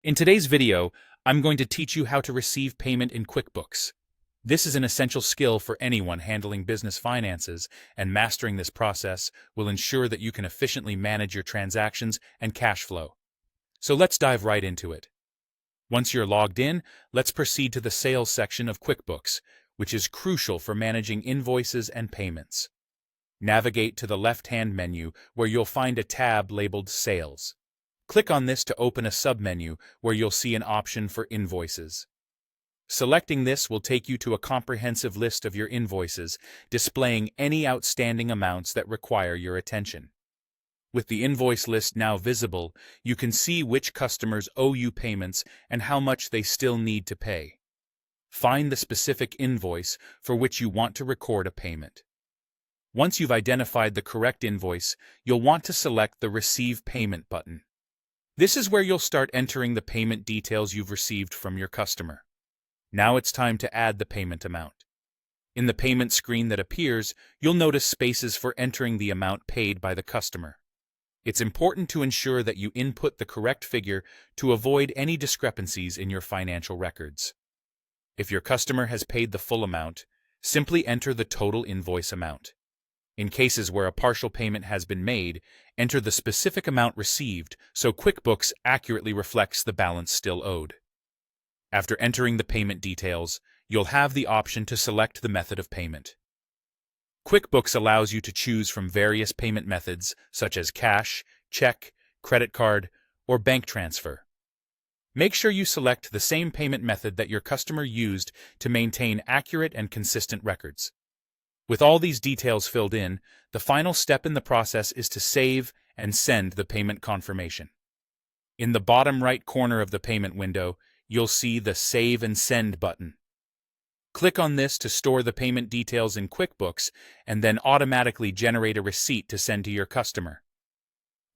In today's video, I'm going to teach you how to receive payment in QuickBooks. This is an essential skill for anyone handling business finances, and mastering this process will ensure that you can efficiently manage your transactions and cash flow. So let's dive right into it. Once you're logged in, let's proceed to the Sales section of QuickBooks, which is crucial for managing invoices and payments. Navigate to the left-hand menu where you'll find a tab labeled Sales. Click on this to open a submenu where you'll see an option for Invoices. Selecting this will take you to a comprehensive list of your invoices, displaying any outstanding amounts that require your attention. With the invoice list now visible, you can see which customers owe you payments and how much they still need to pay. Find the specific invoice for which you want to record a payment. Once you've identified the correct invoice, you'll want to select the Receive Payment button. This is where you'll start entering the payment details you've received from your customer. Now it's time to add the payment amount. In the payment screen that appears, you'll notice spaces for entering the amount paid by the customer. It's important to ensure that you input the correct figure to avoid any discrepancies in your financial records. If your customer has paid the full amount, simply enter the total invoice amount. In cases where a partial payment has been made, enter the specific amount received so QuickBooks accurately reflects the balance still owed. After entering the payment details, you'll have the option to select the method of payment. QuickBooks allows you to choose from various payment methods such as cash, check, credit card, or bank transfer. Make sure you select the same payment method that your customer used to maintain accurate and consistent records. With all these details filled in, the final step in the process is to save and send the payment confirmation. In the bottom right corner of the payment window, you'll see the Save and Send button. Click on this to store the payment details in QuickBooks and then automatically generate a receipt to send to your customer.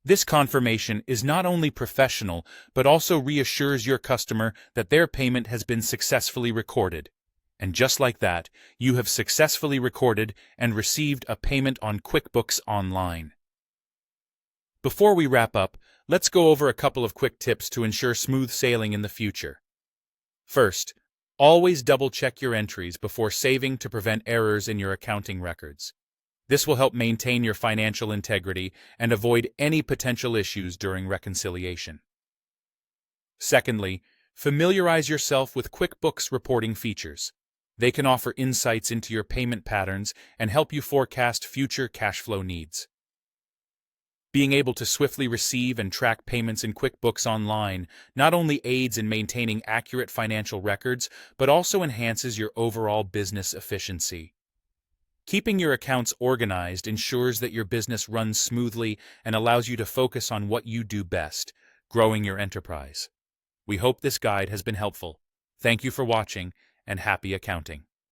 This confirmation is not only professional, but also reassures your customer that their payment has been successfully recorded. And just like that, you have successfully recorded and received a payment on QuickBooks Online. Before we wrap up, let's go over a couple of quick tips to ensure smooth sailing in the future. First, always double-check your entries before saving to prevent errors in your accounting records. This will help maintain your financial integrity and avoid any potential issues during reconciliation. Secondly, familiarize yourself with QuickBooks reporting features. They can offer insights into your payment patterns and help you forecast future cash flow needs. Being able to swiftly receive and track payments in QuickBooks Online not only aids in maintaining accurate financial records, but also enhances your overall business efficiency. Keeping your accounts organized ensures that your business runs smoothly and allows you to focus on what you do best, growing your enterprise. We hope this guide has been helpful. Thank you for watching, and happy accounting.